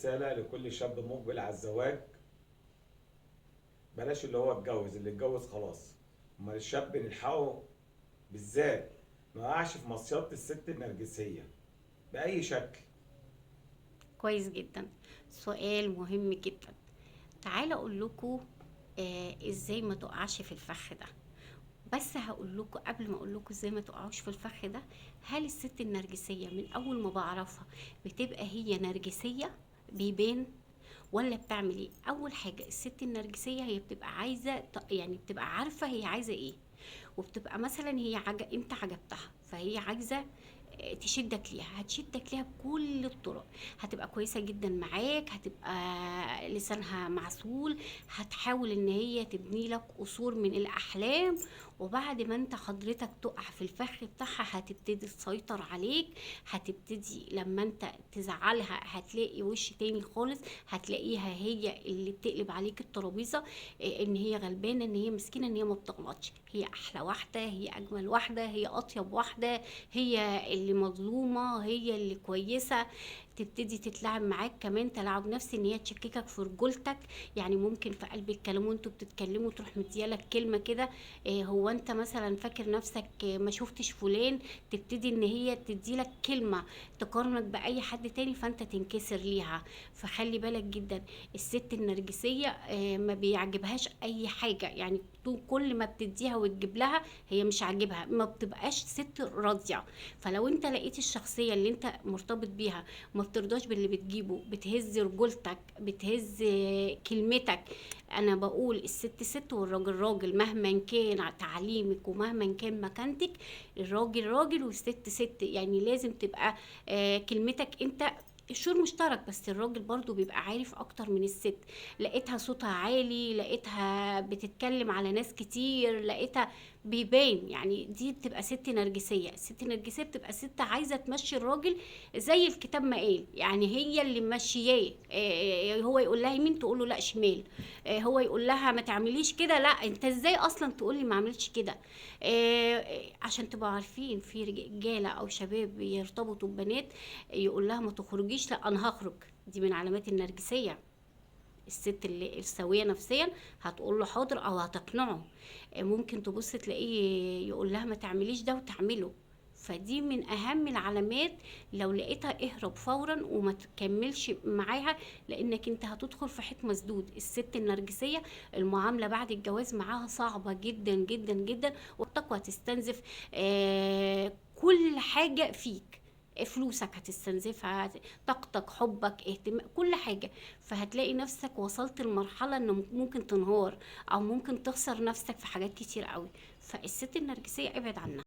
رسالة لكل شاب مقبل على الزواج. بلاش اللي هو اتجوز، اللي اتجوز خلاص. امال الشاب نلحقه بالذات ما يقعش في مصيدة الست النرجسية بأي شكل. كويس جدا. سؤال مهم جدا. تعالى اقول لكم ازاي ما تقعش في الفخ ده. بس هقول لكم قبل ما اقول لكم ازاي ما تقعوش في الفخ ده، هل الست النرجسيه من اول ما بعرفها بتبقى هي نرجسيه بيبان، ولا بتعمل ايه؟ اول حاجه الست النرجسيه هي بتبقى عايزه يعني بتبقى عارفه هي عايزه ايه، وبتبقى مثلا انت عجبتها فهي عايزه تشدك ليها، هتشدك ليها بكل الطرق. هتبقى كويسه جدا معاك، هتبقى لسانها معسول، هتحاول ان هي تبني لك قصور من الاحلام، وبعد ما انت حضرتك تقع في الفخ بتاعها هتبتدي تسيطر عليك. هتبتدي لما انت تزعلها هتلاقي وش تاني خالص، هتلاقيها هي اللي بتقلب عليك الترابيزه. ان هي غلبانه، ان هي مسكينه، ان هي ما بتغلطش، هي احلى واحده، هي اجمل واحده، هي اطيب واحده، هي اللي مظلومه، هي اللي كويسه. تبتدي تتلعب معاك كمان تلاعب نفسي، ان هي تشككك في رجولتك. يعني ممكن في قلب الكلام وانتوا بتتكلموا تروح مديالك كلمه كده، هو انت مثلا فاكر نفسك ما شفتش فلان، تبتدي ان هي تديلك كلمه تقارنك باي حد تاني فانت تنكسر ليها. فخلي بالك جدا. الست النرجسيه ما بيعجبهاش اي حاجه، يعني كل ما بتديها وتجيب لها هي مش عاجبها، ما بتبقاش ست راضيه. فلو انت لقيت الشخصيه اللي انت مرتبط بيها ما بترضاش باللي بتجيبه، بتهز رجولتك، بتهز كلمتك. انا بقول الست ست والراجل راجل، مهما كان تعليمك ومهما كان مكانتك، الراجل راجل والست ست. يعني لازم تبقى كلمتك انت الشور مشترك، بس الراجل برضو بيبقى عارف اكتر من الست. لقيتها صوتها عالي، لقيتها بتتكلم على ناس كتير، لقيتها بيبان، يعني دي بتبقى ست نرجسية. الست النرجسية بتبقى ست عايزة تمشي الراجل زي الكتاب ما قال، يعني هي اللي ماشياه. هو يقول لها يمين تقول له لا شمال، هو يقول لها ما تعمليش كده، لا انت ازاي اصلا تقول لي ما اعملش كده. عشان تبقوا عارفين في رجاله او شباب يرتبطوا ببنات يقول لها ما تخرجيش، لا انا هخرج. دي من علامات النرجسيه. الست اللي السويه نفسيا هتقول له حاضر او هتقنعه. ممكن تبص تلاقيه يقول لها ما تعمليش ده وتعمله. فدي من اهم العلامات. لو لقيتها اهرب فورا وما تكملش معاها، لانك انت هتدخل في حيط مسدود. الست النرجسيه المعامله بعد الجواز معاها صعبه جدا جدا جدا، والتقوى تستنزف كل حاجه فيك. فلوسك هتستنزفها، طاقتك، حبك، اهتمام، كل حاجة. فهتلاقي نفسك وصلت لمرحلة انه ممكن تنهار، او ممكن تخسر نفسك في حاجات كتير قوي. فالست النرجسية ابعد عنها.